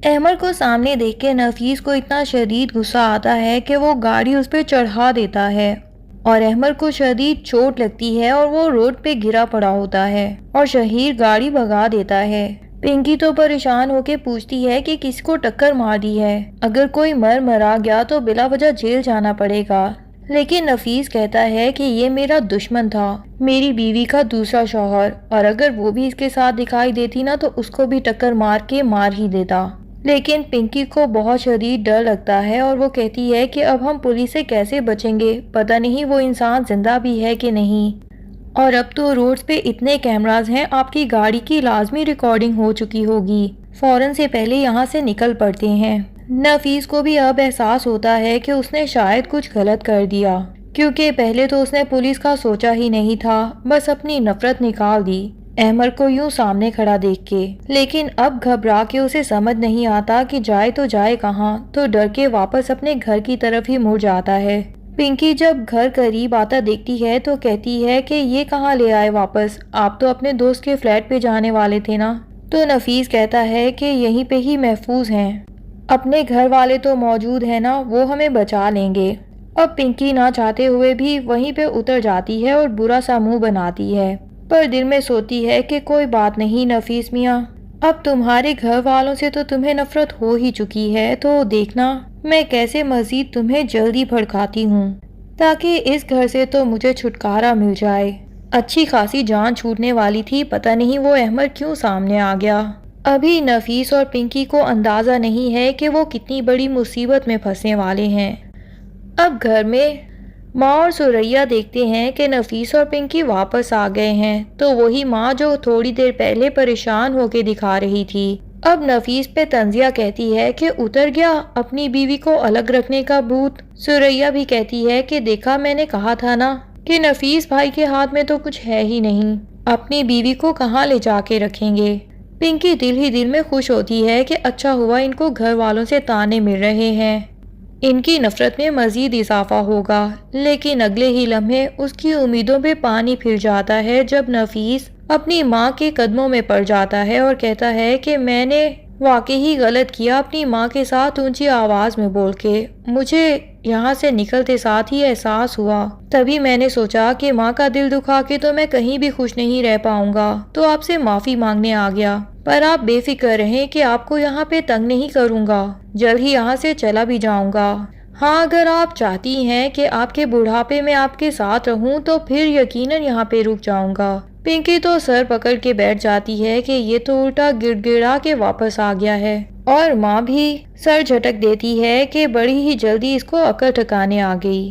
احمر کو سامنے دیکھ کے نفیس کو اتنا شدید غصہ آتا ہے کہ وہ گاڑی اس پہ چڑھا دیتا ہے اور احمر کو شدید چوٹ لگتی ہے اور وہ روڈ پہ گرا پڑا ہوتا ہے اور شہیر گاڑی بھگا دیتا ہے۔ پنکی تو پریشان ہو کے پوچھتی ہے کہ کس کو ٹکر مار دی ہے، اگر کوئی مرا گیا تو بلا وجہ جیل جانا پڑے گا، لیکن نفیس کہتا ہے کہ یہ میرا دشمن تھا، میری بیوی کا دوسرا شوہر، اور اگر وہ بھی اس کے ساتھ دکھائی دیتی نا تو اس کو بھی ٹکر مار کے مار ہی دیتا۔ لیکن پنکی کو بہت شدید ڈر لگتا ہے اور وہ کہتی ہے کہ اب ہم پولیس سے کیسے بچیں گے، پتہ نہیں وہ انسان زندہ بھی ہے کہ نہیں، اور اب تو روڈز پہ اتنے کیمراز ہیں، آپ کی گاڑی کی لازمی ریکارڈنگ ہو چکی ہوگی، فوراً سے پہلے یہاں سے نکل پڑتے ہیں۔ نفیس کو بھی اب احساس ہوتا ہے کہ اس نے شاید کچھ غلط کر دیا، کیونکہ پہلے تو اس نے پولیس کا سوچا ہی نہیں تھا، بس اپنی نفرت نکال دی احمر کو یوں سامنے کھڑا دیکھ کے، لیکن اب گھبرا کے اسے سمجھ نہیں آتا کہ جائے تو جائے کہاں، تو ڈر کے واپس اپنے گھر کی طرف ہی مڑ جاتا ہے۔ پنکی جب گھر قریب آتا دیکھتی ہے تو کہتی ہے کہ یہ کہاں لے آئے واپس، آپ تو اپنے دوست کے فلیٹ پہ جانے والے تھے نا؟ تو نفیس کہتا ہے کہ یہیں پہ ہی محفوظ ہیں، اپنے گھر والے تو موجود ہیں نا، وہ ہمیں بچا لیں گے۔ اب پنکی نہ چاہتے ہوئے بھی وہیں پہ اتر جاتی ہے اور برا سا منہ بناتی ہے، پر دل میں سوچتی ہے کہ کوئی بات نہیں نفیس میاں، اب تمہارے گھر والوں سے تو تمہیں نفرت ہو ہی چکی ہے، تو دیکھنا میں کیسے مزید تمہیں جلدی بھڑکاتی ہوں، تاکہ اس گھر سے تو مجھے چھٹکارا مل جائے۔ اچھی خاصی جان چھوٹنے والی تھی، پتہ نہیں وہ احمر کیوں سامنے آ گیا۔ ابھی نفیس اور پنکی کو اندازہ نہیں ہے کہ وہ کتنی بڑی مصیبت میں پھنسنے والے ہیں۔ اب گھر میں ماں اور سریا دیکھتے ہیں کہ نفیس اور پنکی واپس آ گئے ہیں، تو وہی ماں جو تھوڑی دیر پہلے پریشان ہو کے دکھا رہی تھی، اب نفیس پہ طنزیہ کہتی ہے کہ اتر گیا اپنی بیوی کو الگ رکھنے کا بھوت۔ سریا بھی کہتی ہے کہ دیکھا میں نے کہا تھا نا کہ نفیس بھائی کے ہاتھ میں تو کچھ ہے ہی نہیں، اپنی بیوی کو کہاں لے جا کے رکھیں گے۔ پنکی دل ہی دل میں خوش ہوتی ہے کہ اچھا ہوا ان کو گھر والوں سے تانے مل رہے ہیں، ان کی نفرت میں مزید اضافہ ہوگا، لیکن اگلے ہی لمحے اس کی امیدوں پہ پانی پھر جاتا ہے جب نفیس اپنی ماں کے قدموں میں پڑ جاتا ہے اور کہتا ہے کہ میں نے واقعی غلط کیا اپنی ماں کے ساتھ اونچی آواز میں بول کے، مجھے یہاں سے نکلتے ساتھ ہی احساس ہوا، تبھی میں نے سوچا کہ ماں کا دل دکھا کے تو میں کہیں بھی خوش نہیں رہ پاؤں گا، تو آپ سے معافی مانگنے آ گیا، پر آپ بے فکر رہیں کہ آپ کو یہاں پہ تنگ نہیں کروں گا، جلد ہی یہاں سے چلا بھی جاؤں گا۔ ہاں اگر آپ چاہتی ہیں کہ آپ کے بڑھاپے میں آپ کے ساتھ رہوں تو پھر یقیناً یہاں پہ رک جاؤں گا۔ پنکی تو سر پکڑ کے بیٹھ جاتی ہے کہ یہ تو الٹا گڑ گڑا کے واپس آ گیا ہے، اور ماں بھی سر جھٹک دیتی ہے کہ بڑی ہی جلدی اس کو عقل ٹھکانے آ گئی۔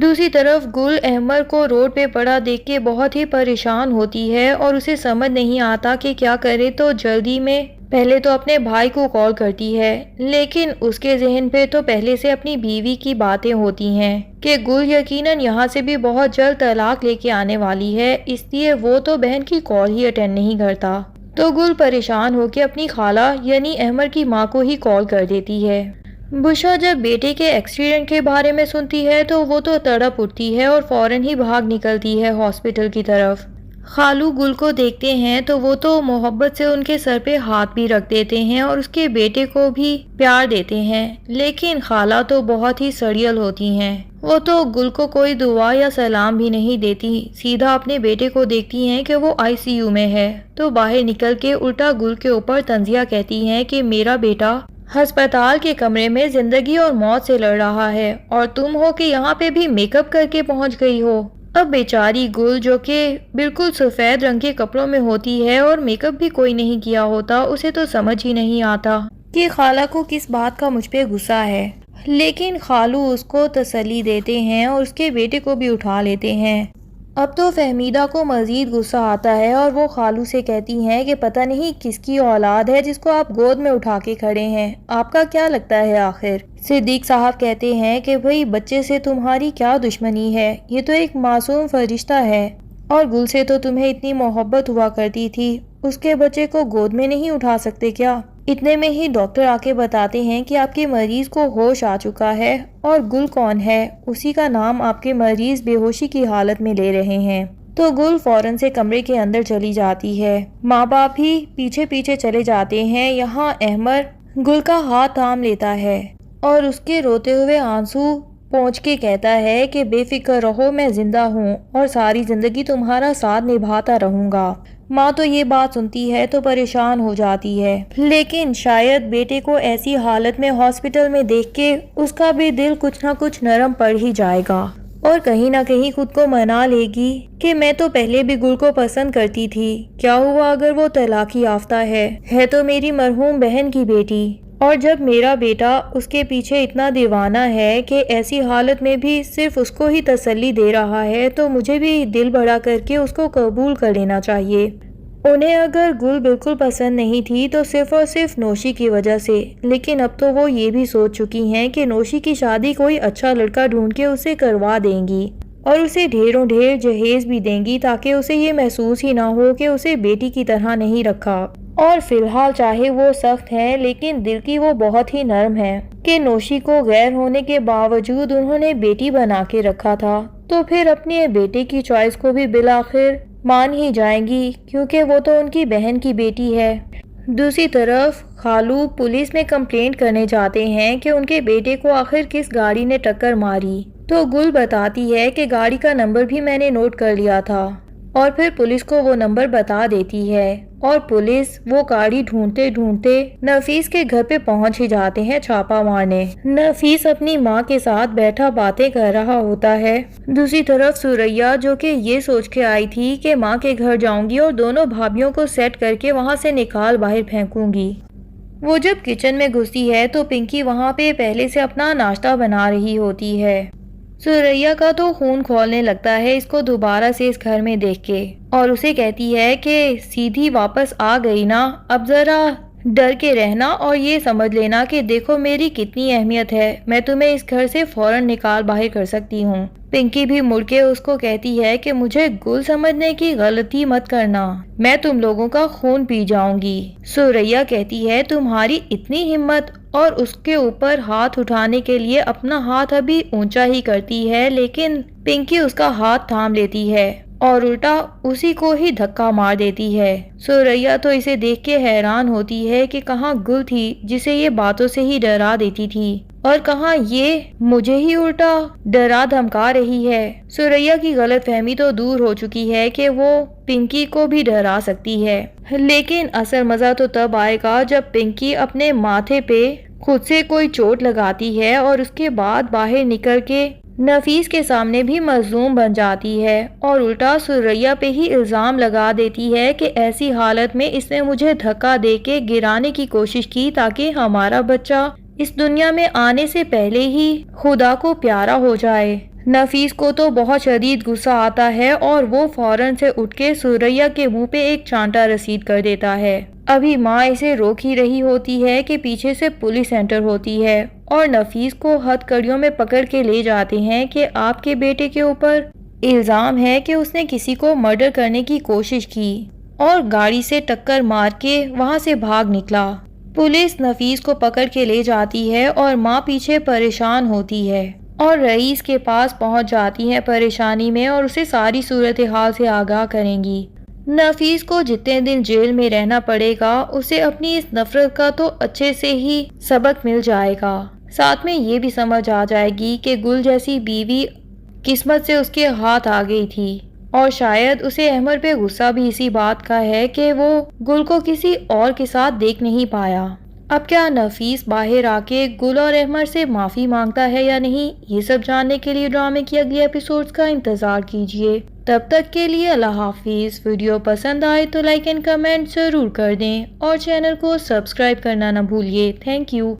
دوسری طرف گل احمر کو روڈ پہ پڑا دیکھ کے بہت ہی پریشان ہوتی ہے اور اسے سمجھ نہیں آتا کہ کیا کرے، تو جلدی میں پہلے تو اپنے بھائی کو کال کرتی ہے، لیکن اس کے ذہن پہ تو پہلے سے اپنی بیوی کی باتیں ہوتی ہیں کہ گل یقیناً یہاں سے بھی بہت جلد طلاق لے کے آنے والی ہے، اس لیے وہ تو بہن کی کال ہی اٹینڈ نہیں کرتا۔ تو گل پریشان ہو کے اپنی خالہ یعنی احمر کی ماں کو ہی کال کر دیتی ہے۔ بشرا جب بیٹے کے ایکسیڈنٹ کے بارے میں سنتی ہے تو وہ تو تڑپ اٹھتی ہے اور فوراً ہی بھاگ نکلتی ہے ہاسپٹل کی طرف۔ خالو گل کو دیکھتے ہیں تو وہ تو محبت سے ان کے سر پہ ہاتھ بھی رکھ دیتے ہیں اور اس کے بیٹے کو بھی پیار دیتے ہیں، لیکن خالہ تو بہت ہی سڑیل ہوتی ہیں، وہ تو گل کو کوئی دعا یا سلام بھی نہیں دیتی، سیدھا اپنے بیٹے کو دیکھتی ہیں کہ وہ ICU میں ہے، تو باہر نکل کے الٹا گل کے اوپر طنزیہ کہتی ہیں کہ میرا بیٹا ہسپتال کے کمرے میں زندگی اور موت سے لڑ رہا ہے اور تم ہو کہ یہاں پہ بھی میک اپ کر کے پہنچ گئی ہو۔ اب بیچاری گل جو کہ بالکل سفید رنگ کے کپڑوں میں ہوتی ہے اور میک اپ بھی کوئی نہیں کیا ہوتا، اسے تو سمجھ ہی نہیں آتا کہ خالہ کو کس بات کا مجھ پہ غصہ ہے، لیکن خالو اس کو تسلی دیتے ہیں اور اس کے بیٹے کو بھی اٹھا لیتے ہیں۔ اب تو فہمیدہ کو مزید غصہ آتا ہے اور وہ خالو سے کہتی ہیں کہ پتہ نہیں کس کی اولاد ہے جس کو آپ گود میں اٹھا کے کھڑے ہیں، آپ کا کیا لگتا ہے آخر؟ صدیق صاحب کہتے ہیں کہ بھئی بچے سے تمہاری کیا دشمنی ہے، یہ تو ایک معصوم فرشتہ ہے، اور گل سے تو تمہیں اتنی محبت ہوا کرتی تھی، اس کے بچے کو گود میں نہیں اٹھا سکتے کیا؟ اتنے میں ہی ڈاکٹر آ کے بتاتے ہیں کہ آپ کے مریض کو ہوش آ چکا ہے، اور گل کون ہے، اسی کا نام آپ کے مریض بے ہوشی کی حالت میں لے رہے ہیں۔ تو گل فوراً سے کمرے کے اندر چلی جاتی ہے، ماں باپ بھی پیچھے پیچھے چلے جاتے ہیں۔ یہاں احمر گل کا ہاتھ تھام لیتا ہے اور اس کے روتے ہوئے آنسو پہنچ کے کہتا ہے کہ بے فکر رہو، میں زندہ ہوں اور ساری زندگی تمہارا ساتھ نبھاتا رہوں گا۔ ماں تو یہ بات سنتی ہے تو پریشان ہو جاتی ہے، لیکن شاید بیٹے کو ایسی حالت میں ہاسپٹل میں دیکھ کے اس کا بھی دل کچھ نہ کچھ نرم پڑ ہی جائے گا اور کہیں نہ کہیں خود کو منا لے گی کہ میں تو پہلے بھی گل کو پسند کرتی تھی، کیا ہوا اگر وہ طلاق یافتہ ہے تو میری مرحوم بہن کی بیٹی، اور جب میرا بیٹا اس کے پیچھے اتنا دیوانہ ہے کہ ایسی حالت میں بھی صرف اس کو ہی تسلی دے رہا ہے تو مجھے بھی دل بڑا کر کے اس کو قبول کر لینا چاہیے۔ انہیں اگر گل بالکل پسند نہیں تھی تو صرف اور صرف نوشی کی وجہ سے، لیکن اب تو وہ یہ بھی سوچ چکی ہیں کہ نوشی کی شادی کوئی اچھا لڑکا ڈھونڈ کے اسے کروا دیں گی اور اسے ڈھیروں ڈھیر جہیز بھی دیں گی تاکہ اسے یہ محسوس ہی نہ ہو کہ اسے بیٹی کی طرح نہیں رکھا۔ اور فی الحال چاہے وہ سخت ہے لیکن دل کی وہ بہت ہی نرم ہے کہ نوشی کو غیر ہونے کے باوجود انہوں نے بیٹی بنا کے رکھا تھا، تو پھر اپنے بیٹے کی چوائس کو بھی بالآخر مان ہی جائیں گی کیونکہ وہ تو ان کی بہن کی بیٹی ہے۔ دوسری طرف خالو پولیس میں کمپلینٹ کرنے جاتے ہیں کہ ان کے بیٹے کو آخر کس گاڑی نے ٹکر ماری، تو گل بتاتی ہے کہ گاڑی کا نمبر بھی میں نے نوٹ کر لیا تھا، اور پھر پولیس کو وہ نمبر بتا دیتی ہے اور پولیس وہ گاڑی ڈھونڈتے ڈھونڈتے نفیس کے گھر پہ پہنچ ہی جاتے ہیں چھاپا مارنے۔ نفیس اپنی ماں کے ساتھ بیٹھا باتیں کر رہا ہوتا ہے۔ دوسری طرف سوریا جو کہ یہ سوچ کے آئی تھی کہ ماں کے گھر جاؤں گی اور دونوں بھابھیوں کو سیٹ کر کے وہاں سے نکال باہر پھینکوں گی، وہ جب کچن میں گھستی ہے تو پنکی وہاں پہ پہلے سے اپنا ناشتہ بنا رہی ہوتی ہے۔ سوریا کا تو خون کھولنے لگتا ہے اس کو دوبارہ سے اس گھر میں دیکھ کے، اور اسے کہتی ہے کہ سیدھی واپس آ گئی نا، اب ذرا ڈر کے رہنا اور یہ سمجھ لینا کہ دیکھو میری کتنی اہمیت ہے، میں تمہیں اس گھر سے فوراً نکال باہر کر سکتی ہوں۔ پنکی بھی مڑ کے اس کو کہتی ہے کہ مجھے گل سمجھنے کی غلطی مت کرنا، میں تم لوگوں کا خون پی جاؤں گی۔ سوریا کہتی ہے تمہاری اتنی ہمت، اور اس کے اوپر ہاتھ اٹھانے کے لیے اپنا ہاتھ ابھی اونچا ہی کرتی ہے، لیکن پنکی اس کا ہاتھ تھام لیتی ہے اور الٹا اسی کو ہی دھکا مار دیتی ہے۔ سوریا تو اسے دیکھ کے حیران ہوتی ہے کہ کہاں گل تھی جسے یہ باتوں سے ہی ڈرا دیتی تھی اور کہاں یہ مجھے ہی الٹا ڈرا دھمکا رہی ہے۔ سوریا کی غلط فہمی تو دور ہو چکی ہے کہ وہ پنکی کو بھی ڈرا سکتی ہے، لیکن اصل مزہ تو تب آئے گا جب پنکی اپنے ماتھے پہ خود سے کوئی چوٹ لگاتی ہے اور اس کے بعد باہر نکل کے نفیس کے سامنے بھی مظلوم بن جاتی ہے اور الٹا سوریا پہ ہی الزام لگا دیتی ہے کہ ایسی حالت میں اس نے مجھے دھکا دے کے گرانے کی کوشش کی تاکہ ہمارا بچہ اس دنیا میں آنے سے پہلے ہی خدا کو پیارا ہو جائے۔ نفیس کو تو بہت شدید غصہ آتا ہے اور وہ فوراً سے اٹھ کے سوریا کے منہ پہ ایک چانٹا رسید کر دیتا ہے۔ ابھی ماں اسے روک ہی رہی ہوتی ہے کہ پیچھے سے پولیس انٹر ہوتی ہے اور نفیس کو ہتھ کڑیوں میں پکڑ کے لے جاتے ہیں کہ آپ کے بیٹے کے اوپر الزام ہے کہ اس نے کسی کو مرڈر کرنے کی کوشش کی اور گاڑی سے ٹکر مار کے وہاں سے بھاگ نکلا۔ پولیس نفیس کو پکڑ کے لے جاتی ہے اور ماں پیچھے پریشان ہوتی ہے اور رئیس کے پاس پہنچ جاتی ہیں پریشانی میں اور اسے ساری صورتحال سے آگاہ کریں گی۔ نفیس کو جتنے دن جیل میں رہنا پڑے گا اسے اپنی اس نفرت کا تو اچھے سے ہی سبق مل جائے گا، ساتھ میں یہ بھی سمجھ آ جائے گی کہ گل جیسی بیوی قسمت سے اس کے ہاتھ آ گئی تھی، اور شاید اسے احمد پہ غصہ بھی اسی بات کا ہے کہ وہ گل کو کسی اور کے ساتھ دیکھ نہیں پایا۔ اب کیا نفیس باہر آ کے گل اور احمد سے معافی مانگتا ہے یا نہیں، یہ سب جاننے کے لیے ڈرامے کی اگلی ایپیسوڈز کا انتظار کیجیے۔ تب تک کے لیے اللہ حافظ۔ ویڈیو پسند آئے تو لائک اینڈ کمنٹ ضرور کر دیں اور چینل کو سبسکرائب کرنا نہ بھولیے۔ Thank you.